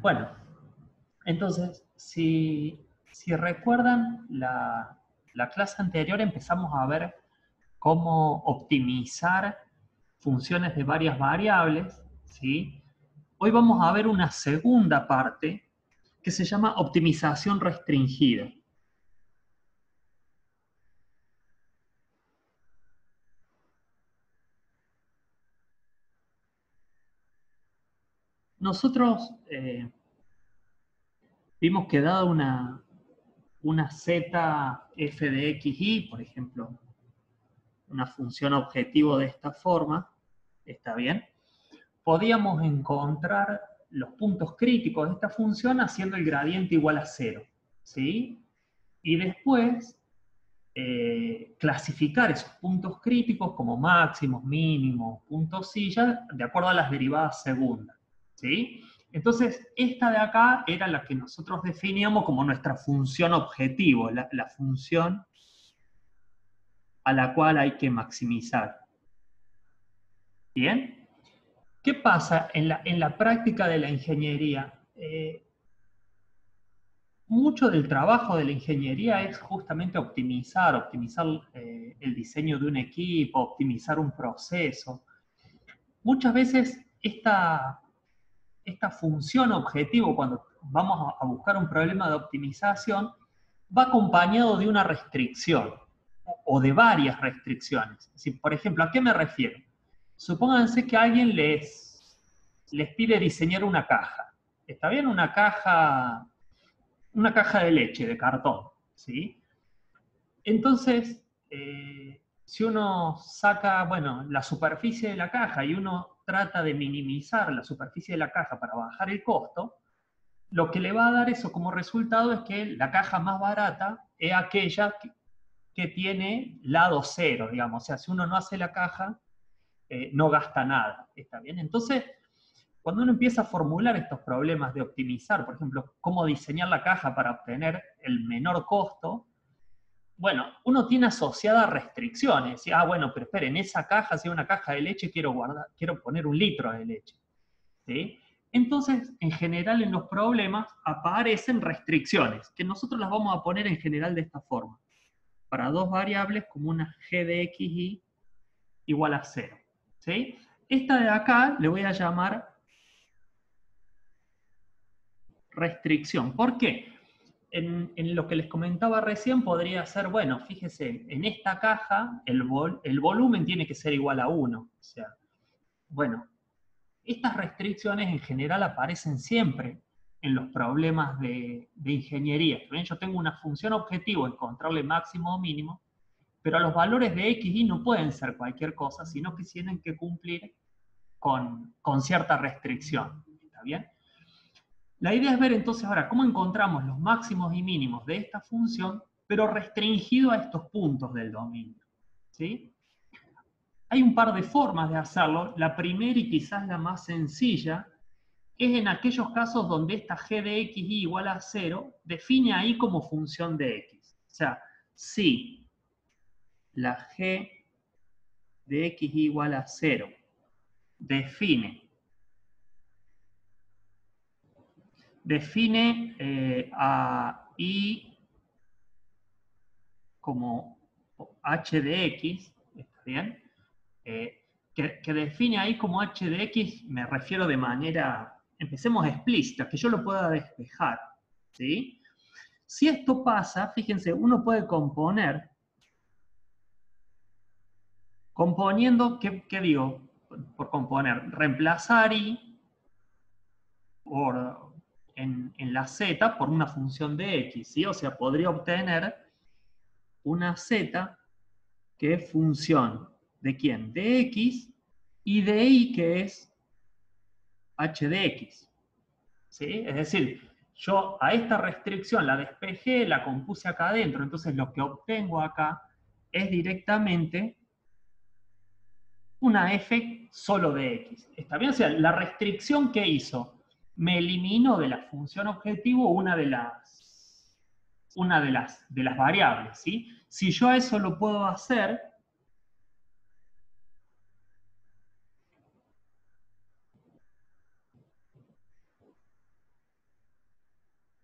Bueno, entonces, si recuerdan la clase anterior, empezamos a ver cómo optimizar funciones de varias variables, ¿sí? Hoy vamos a ver una segunda parte que se llama optimización restringida. Nosotros vimos que dada una z f de x, y, por ejemplo, una función objetivo de esta forma, ¿está bien? Podíamos encontrar los puntos críticos de esta función haciendo el gradiente igual a 0, ¿sí? Y después clasificar esos puntos críticos como máximos, mínimos, puntos silla, de acuerdo a las derivadas segundas, ¿sí? Entonces, esta de acá era la que nosotros definíamos como nuestra función objetivo, la función a la cual hay que maximizar. ¿Bien? ¿Qué pasa en la práctica de la ingeniería? Mucho del trabajo de la ingeniería es justamente optimizar el diseño de un equipo, optimizar un proceso. Muchas veces esta función objetivo, cuando vamos a buscar un problema de optimización, va acompañado de una restricción o de varias restricciones. Por ejemplo, ¿a qué me refiero? Supónganse que alguien les pide diseñar una caja. ¿Está bien? Una caja de leche, de cartón, ¿sí? Entonces, si uno saca, bueno, la superficie de la caja y uno trata de minimizar la superficie de la caja para bajar el costo, lo que le va a dar eso como resultado es que la caja más barata es aquella que tiene lado cero, digamos. O sea, si uno no hace la caja, no gasta nada, ¿está bien? Entonces, cuando uno empieza a formular estos problemas de optimizar, por ejemplo, cómo diseñar la caja para obtener el menor costo, bueno, uno tiene asociadas restricciones. Bueno, pero esperen, esa caja, si es una caja de leche, quiero poner 1 litro de leche. ¿Sí? Entonces, en general, en los problemas aparecen restricciones, que nosotros las vamos a poner en general de esta forma. Para dos variables, como una g de x y igual a 0. ¿Sí? Esta de acá le voy a llamar restricción. ¿Por qué? En lo que les comentaba recién podría ser, bueno, fíjese, en esta caja el volumen tiene que ser igual a 1. O sea, bueno, estas restricciones en general aparecen siempre en los problemas de ingeniería. ¿Ven? Yo tengo una función objetivo, encontrarle máximo o mínimo, pero los valores de x y no pueden ser cualquier cosa, sino que tienen que cumplir con cierta restricción. ¿Está bien? La idea es ver entonces ahora cómo encontramos los máximos y mínimos de esta función, pero restringido a estos puntos del dominio. ¿Sí? Hay un par de formas de hacerlo. La primera y quizás la más sencilla es en aquellos casos donde esta g de x igual a 0 define ahí como función de x. O sea, si la g de x igual a 0 define a y como h de x, ¿está bien? Que define ahí como h de x, me refiero de manera, empecemos explícita, que yo lo pueda despejar, ¿sí? Si esto pasa, fíjense, uno puede componiendo, ¿qué digo? Por componer, reemplazar y en la z por una función de x, ¿sí? O sea, podría obtener una z que es función de quién? De x, y de y que es h de x. ¿Sí? Es decir, yo a esta restricción la despejé, la compuse acá adentro, entonces lo que obtengo acá es directamente una f solo de x. ¿Está bien? O sea, la restricción que hizo me eliminó de la función objetivo una de las variables. ¿Sí? Si yo a eso lo puedo hacer,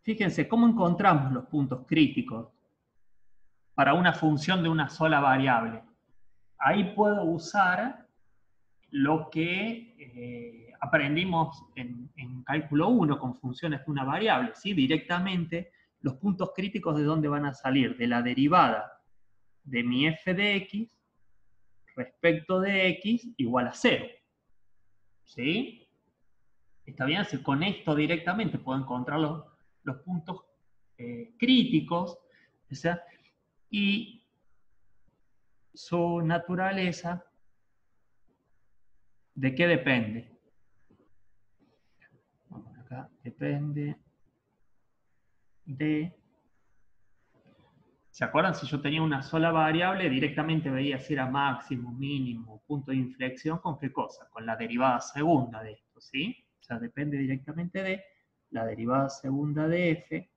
fíjense, ¿cómo encontramos los puntos críticos para una función de una sola variable? Ahí puedo usar lo que aprendimos en cálculo 1 con funciones de una variable, ¿sí? Directamente, los puntos críticos, ¿de dónde van a salir? De la derivada de mi f de x respecto de x igual a 0. ¿Sí? Está bien, así con esto directamente puedo encontrar los puntos críticos, o sea, y su naturaleza, ¿de qué depende? Vamos acá, depende de... ¿Se acuerdan? Si yo tenía una sola variable, directamente veía si era máximo, mínimo, punto de inflexión, ¿con qué cosa? Con la derivada segunda de esto, ¿sí? O sea, depende directamente de la derivada segunda de f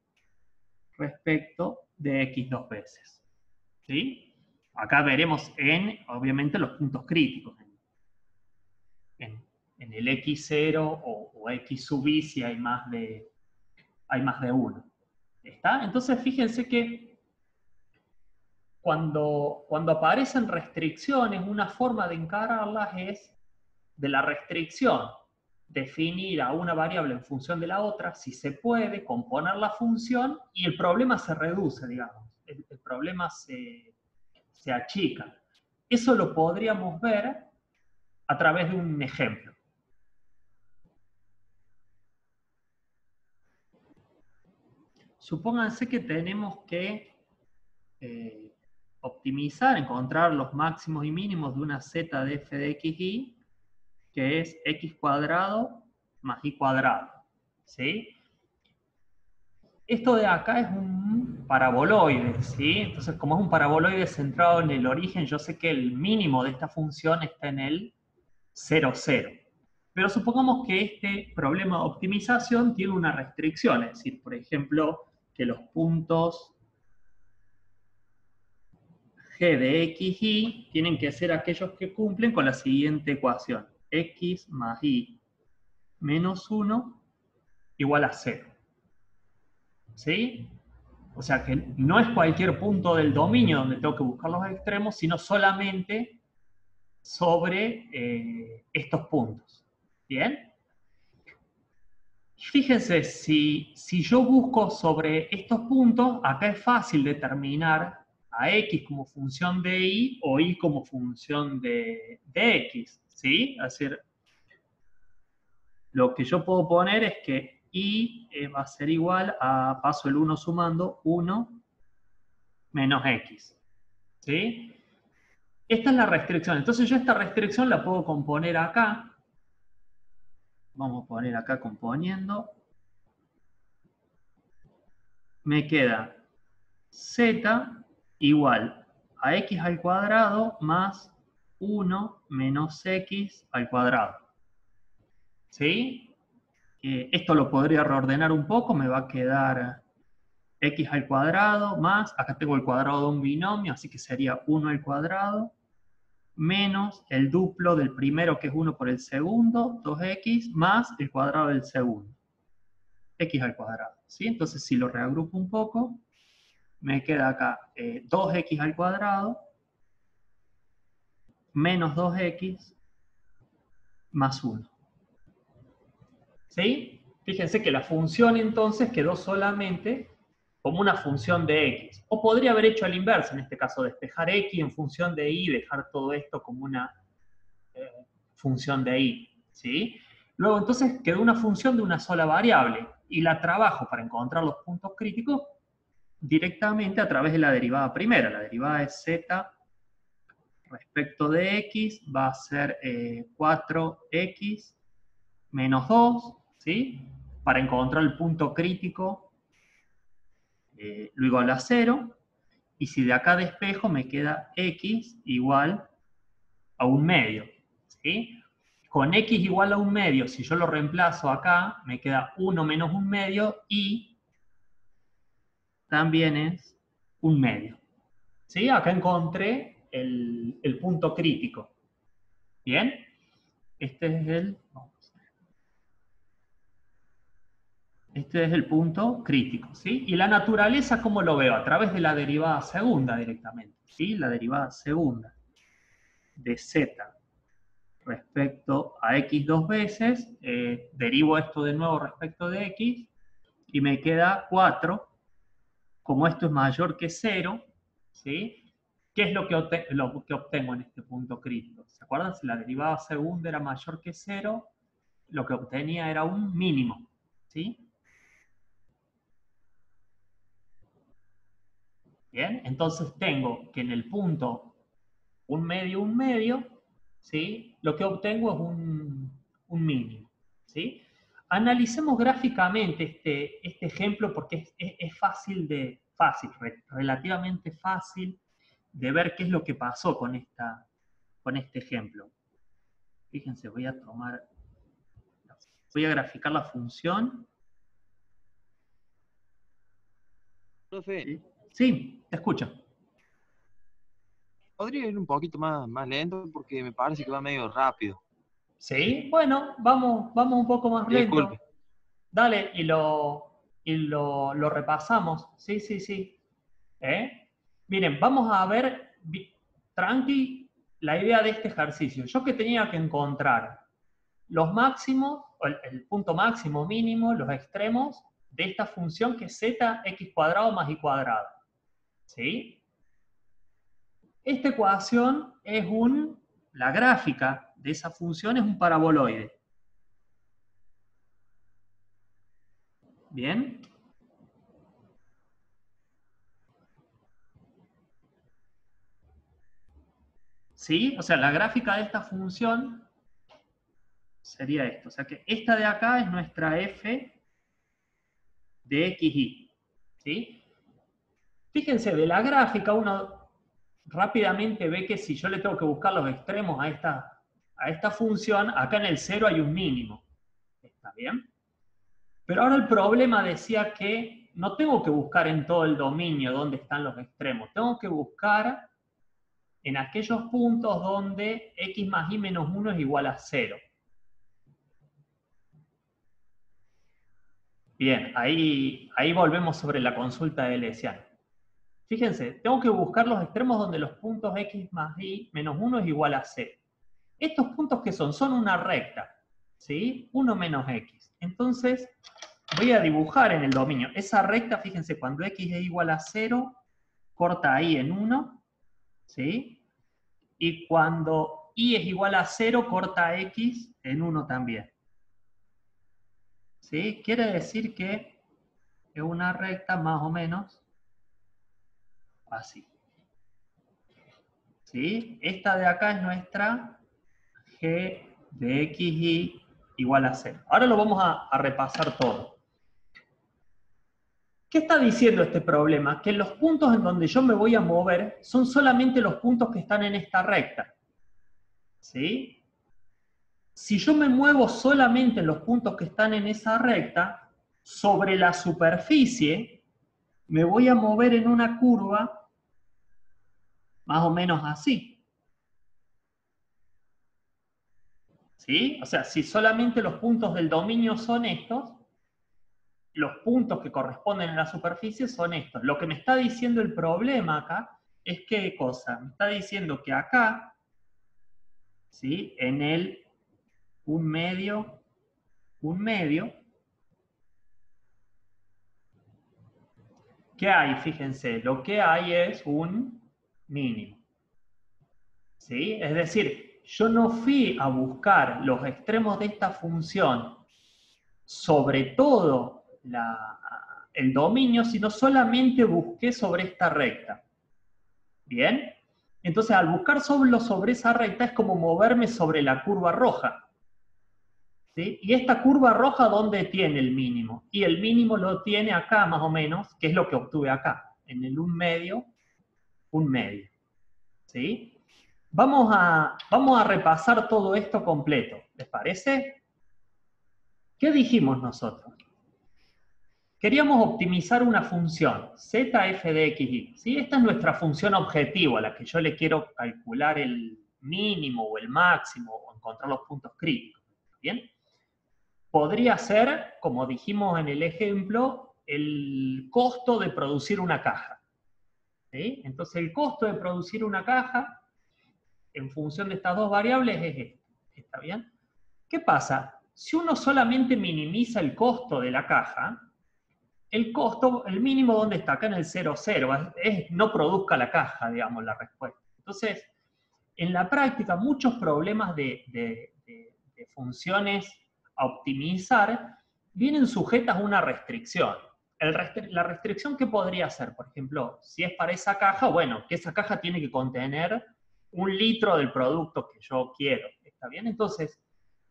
respecto de x dos veces, ¿sí? Acá veremos obviamente, los puntos críticos, en el x0 o x sub i si hay más de uno. ¿Está? Entonces, fíjense que cuando aparecen restricciones, una forma de encararlas es de la restricción, definir a una variable en función de la otra, si se puede, componer la función y el problema se reduce, digamos. El problema se achica. Eso lo podríamos ver a través de un ejemplo. Supónganse que tenemos que optimizar, encontrar los máximos y mínimos de una z de f de xy, que es x cuadrado más y cuadrado. ¿Sí? Esto de acá es un paraboloide, ¿sí? Entonces, como es un paraboloide centrado en el origen, yo sé que el mínimo de esta función está en el 0, 0. Pero supongamos que este problema de optimización tiene una restricción, es decir, por ejemplo, que los puntos g de x, y tienen que ser aquellos que cumplen con la siguiente ecuación. X más y menos 1 igual a 0. ¿Sí? O sea que no es cualquier punto del dominio donde tengo que buscar los extremos, sino solamente sobre estos puntos. ¿Bien? Fíjense, si yo busco sobre estos puntos, acá es fácil determinar a x como función de y o y como función de x. ¿Sí? Es decir, lo que yo puedo poner es que y va a ser igual a, paso el 1 sumando, 1 menos x. ¿Sí? Esta es la restricción. Entonces yo esta restricción la puedo componer acá. Vamos a poner acá componiendo. Me queda z igual a x al cuadrado más 1 menos x al cuadrado. ¿Sí? Esto lo podría reordenar un poco. Me va a quedar x al cuadrado más, acá tengo el cuadrado de un binomio, así que sería 1 al cuadrado, menos el duplo del primero, que es 1 por el segundo, 2x, más el cuadrado del segundo, x al cuadrado. ¿Sí? Entonces, si lo reagrupo un poco, me queda acá 2x al cuadrado, menos 2x, más 1. ¿Sí? Fíjense que la función entonces quedó solamente como una función de x. O podría haber hecho al inverso, en este caso, despejar x en función de y y dejar todo esto como una función de y. ¿Sí? Luego entonces quedó una función de una sola variable y la trabajo para encontrar los puntos críticos directamente a través de la derivada primera. La derivada de z respecto de x va a ser 4x menos 2, ¿sí? Para encontrar el punto crítico lo igual a 0, y si de acá despejo me queda x igual a 1/2, ¿sí? Con x igual a 1/2, si yo lo reemplazo acá, me queda 1 menos 1/2 y también es 1/2. ¿Sí? Acá encontré el punto crítico. ¿Bien? Este es el... Este es el punto crítico, ¿sí? Y la naturaleza, ¿cómo lo veo? A través de la derivada segunda directamente, ¿sí? La derivada segunda de z respecto a x dos veces, derivo esto de nuevo respecto de x, y me queda 4, como esto es mayor que 0, ¿sí? ¿Qué es lo que obtengo en este punto crítico? ¿Se acuerdan? Si la derivada segunda era mayor que 0, lo que obtenía era un mínimo, ¿sí? Bien, entonces tengo que en el punto un medio, ¿sí? Lo que obtengo es un mínimo, ¿sí? Analicemos gráficamente este ejemplo porque es relativamente fácil de ver qué es lo que pasó con este ejemplo. Fíjense, voy a graficar la función. Profe, ¿Sí? Sí, te escucho. podría ir un poquito más lento porque me parece que va medio rápido. Sí, bueno, vamos un poco más lento. Disculpe. Dale, y lo repasamos. Sí, sí, sí. Miren, vamos a ver, tranqui, la idea de este ejercicio. Yo que tenía que encontrar los máximos, o el punto máximo, mínimo, los extremos de esta función que es z x cuadrado más y cuadrado. ¿Sí? Esta ecuación es la gráfica de esa función es un paraboloide. ¿Bien? ¿Sí? O sea, la gráfica de esta función sería esto. O sea que esta de acá es nuestra f de xy. ¿Sí? Fíjense, de la gráfica uno rápidamente ve que si yo le tengo que buscar los extremos a esta función, acá en el 0 hay un mínimo. ¿Está bien? Pero ahora el problema decía que no tengo que buscar en todo el dominio dónde están los extremos. Tengo que buscar en aquellos puntos donde x más y menos 1 es igual a 0. Bien, ahí volvemos sobre la consulta de Lesiano. Fíjense, tengo que buscar los extremos donde los puntos x más y menos 1 es igual a 0. ¿Estos puntos qué son? Son una recta, ¿sí? 1 menos x. Entonces, voy a dibujar en el dominio. Esa recta, fíjense, cuando x es igual a 0, corta ahí en 1, ¿sí? Y cuando y es igual a 0, corta x en 1 también. ¿Sí? Quiere decir que es una recta más o menos así. ¿Sí? Esta de acá es nuestra g de xy igual a 0. Ahora lo vamos a repasar todo. ¿Qué está diciendo este problema? Que los puntos en donde yo me voy a mover son solamente los puntos que están en esta recta. ¿Sí? Si yo me muevo solamente en los puntos que están en esa recta, sobre la superficie, me voy a mover en una curva más o menos así. ¿Sí? O sea, si solamente los puntos del dominio son estos, los puntos que corresponden a la superficie son estos. Lo que me está diciendo el problema acá es qué cosa. Me está diciendo que acá, ¿sí? En el un medio, ¿qué hay? Fíjense, lo que hay es un mínimo. ¿Sí? Es decir, yo no fui a buscar los extremos de esta función sobre todo el dominio, sino solamente busqué sobre esta recta. ¿Bien? Entonces, al buscar sobre esa recta es como moverme sobre la curva roja. ¿Sí? Y esta curva roja, ¿dónde tiene el mínimo? Y el mínimo lo tiene acá más o menos, que es lo que obtuve acá, en el un medio. ¿Sí? Vamos a repasar todo esto completo, ¿les parece? ¿Qué dijimos nosotros? Queríamos optimizar una función, zf de xy. ¿Sí? Esta es nuestra función objetivo, a la que yo le quiero calcular el mínimo o el máximo o encontrar los puntos críticos. ¿Bien? podría ser, como dijimos en el ejemplo, el costo de producir una caja. ¿Sí? Entonces el costo de producir una caja, en función de estas dos variables, es este. ¿Está bien? ¿Qué pasa? Si uno solamente minimiza el costo de la caja, el costo, el mínimo, ¿dónde está? Acá en el 0, 0. Es no produzca la caja, digamos, la respuesta. Entonces, en la práctica, muchos problemas de funciones a optimizar vienen sujetas a una restricción. La restricción, ¿qué podría ser? Por ejemplo, si es para esa caja, bueno, que esa caja tiene que contener 1 litro del producto que yo quiero. ¿Está bien? Entonces,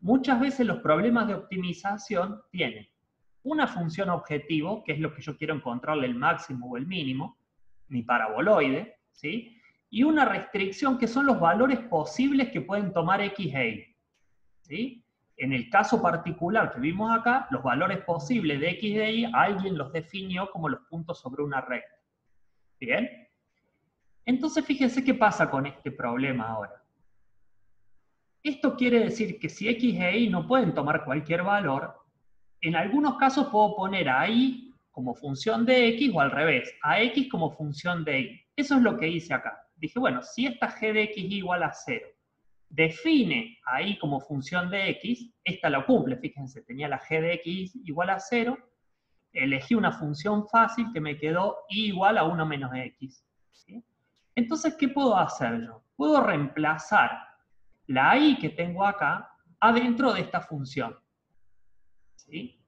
muchas veces los problemas de optimización tienen una función objetivo, que es lo que yo quiero encontrarle el máximo o el mínimo, mi paraboloide, ¿sí? Y una restricción, que son los valores posibles que pueden tomar X e Y. ¿Sí? En el caso particular que vimos acá, los valores posibles de X e Y, alguien los definió como los puntos sobre una recta. ¿Bien? Entonces, fíjense qué pasa con este problema ahora. Esto quiere decir que si X e Y no pueden tomar cualquier valor, en algunos casos puedo poner a Y como función de X o al revés, a X como función de Y. Eso es lo que hice acá. Dije, bueno, si esta G de X igual a 0, define a Y como función de X, esta lo cumple, fíjense, tenía la G de X igual a 0, elegí una función fácil que me quedó Y igual a 1 menos X. ¿Sí? Entonces, ¿qué puedo hacer yo? Puedo reemplazar la Y que tengo acá adentro de esta función. ¿Sí?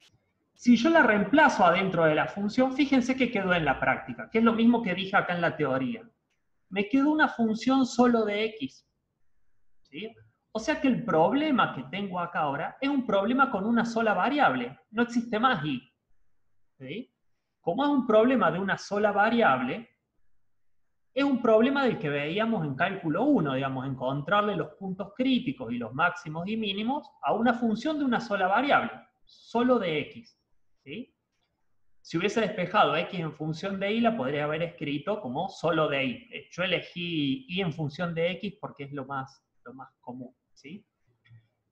Si yo la reemplazo adentro de la función, fíjense que quedó en la práctica, que es lo mismo que dije acá en la teoría. Me quedó una función solo de X. ¿Sí? O sea que el problema que tengo acá ahora es un problema con una sola variable. No existe más Y. ¿Sí? Como es un problema de una sola variable, es un problema del que veíamos en cálculo 1, digamos, encontrarle los puntos críticos y los máximos y mínimos a una función de una sola variable, solo de X. ¿Sí? Si hubiese despejado X en función de Y, la podría haber escrito como solo de Y. Yo elegí Y en función de X porque es lo más común. ¿Sí?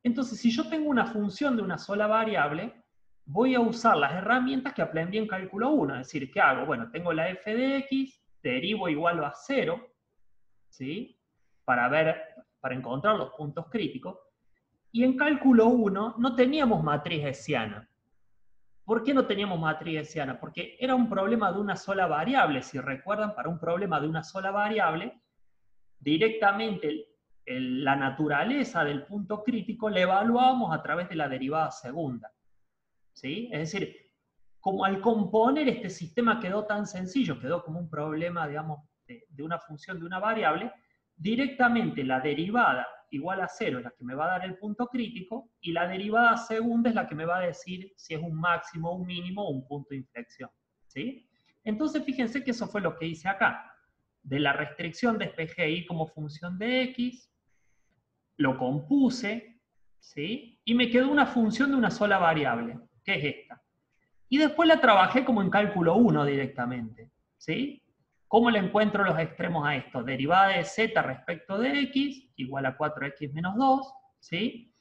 Entonces, si yo tengo una función de una sola variable, voy a usar las herramientas que aprendí en cálculo 1. Es decir, ¿qué hago? Bueno, tengo la f de x, derivo igual a 0, ¿sí? Para encontrar los puntos críticos. Y en cálculo 1 no teníamos matriz hessiana. ¿Por qué no teníamos matriz hessiana? Porque era un problema de una sola variable. Si recuerdan, para un problema de una sola variable, directamente la naturaleza del punto crítico la evaluábamos a través de la derivada segunda. ¿Sí? Es decir, como al componer este sistema quedó tan sencillo, quedó como un problema, digamos, de una función de una variable, directamente la derivada igual a 0 es la que me va a dar el punto crítico, y la derivada segunda es la que me va a decir si es un máximo, un mínimo o un punto de inflexión. ¿Sí? Entonces, fíjense que eso fue lo que hice acá. De la restricción despejé Y como función de X, lo compuse, ¿sí? Y me quedó una función de una sola variable, que es esta. Y después la trabajé como en cálculo 1 directamente, ¿sí? ¿Cómo le encuentro los extremos a esto? Derivada de z respecto de x, igual a 4x menos 2, ¿sí?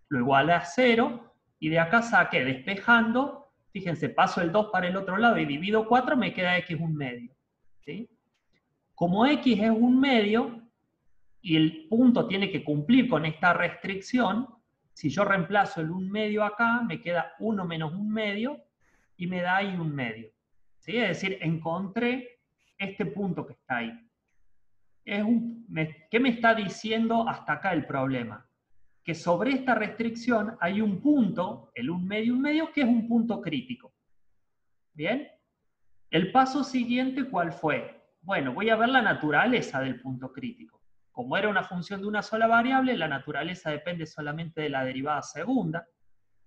Lo igual a 0, y de acá saqué, despejando, fíjense, paso el 2 para el otro lado y divido 4, me queda x un medio, ¿sí? Como x es un medio, y el punto tiene que cumplir con esta restricción, si yo reemplazo el 1 medio acá, me queda 1 menos 1 medio, y me da ahí 1 medio. ¿Sí? Es decir, encontré este punto que está ahí. ¿Qué me está diciendo hasta acá el problema? Que sobre esta restricción hay un punto, el 1 medio, que es un punto crítico. ¿Bien? El paso siguiente, ¿cuál fue? Bueno, voy a ver la naturaleza del punto crítico. Como era una función de una sola variable, la naturaleza depende solamente de la derivada segunda.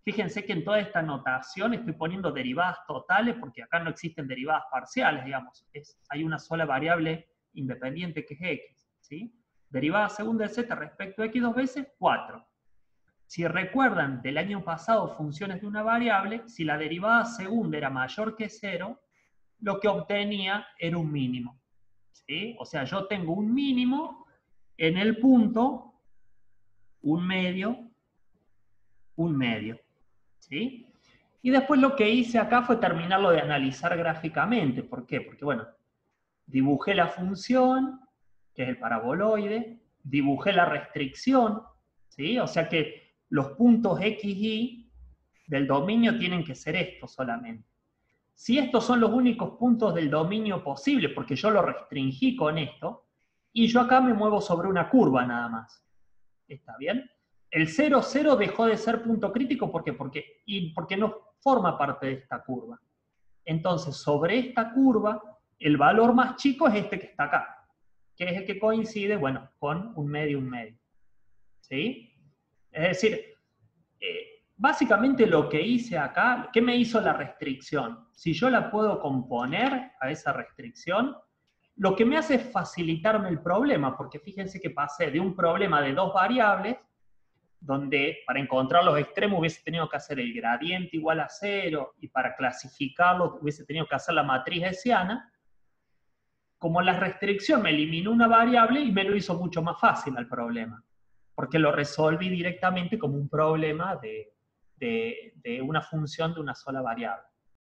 Fíjense que en toda esta notación estoy poniendo derivadas totales porque acá no existen derivadas parciales, digamos. Hay una sola variable independiente que es x. ¿Sí? Derivada segunda de z respecto a x 2 veces, 4. Si recuerdan del año pasado funciones de una variable, si la derivada segunda era mayor que 0, lo que obtenía era un mínimo. ¿Sí? O sea, yo tengo un mínimo en el punto, un medio, un medio. ¿sí? Y después lo que hice acá fue terminarlo de analizar gráficamente. ¿Por qué? Porque, bueno, dibujé la función, que es el paraboloide, dibujé la restricción, ¿sí? O sea que los puntos x, y del dominio tienen que ser estos solamente. Si estos son los únicos puntos del dominio posible, porque yo lo restringí con esto, y yo acá me muevo sobre una curva nada más. ¿Está bien? El 0, 0 dejó de ser punto crítico, ¿por qué? Porque no forma parte de esta curva. Entonces, sobre esta curva, el valor más chico es este que está acá, que es el que coincide, bueno, con un medio, ¿sí? Es decir, básicamente lo que hice acá, ¿qué me hizo la restricción? Si yo la puedo componer a esa restricción, lo que me hace es facilitarme el problema, porque fíjense que pasé de un problema de dos variables, donde para encontrar los extremos hubiese tenido que hacer el gradiente igual a 0, y para clasificarlo hubiese tenido que hacer la matriz hessiana. Como la restricción me eliminó una variable y me lo hizo mucho más fácil al problema, porque lo resolví directamente como un problema de una función de una sola variable.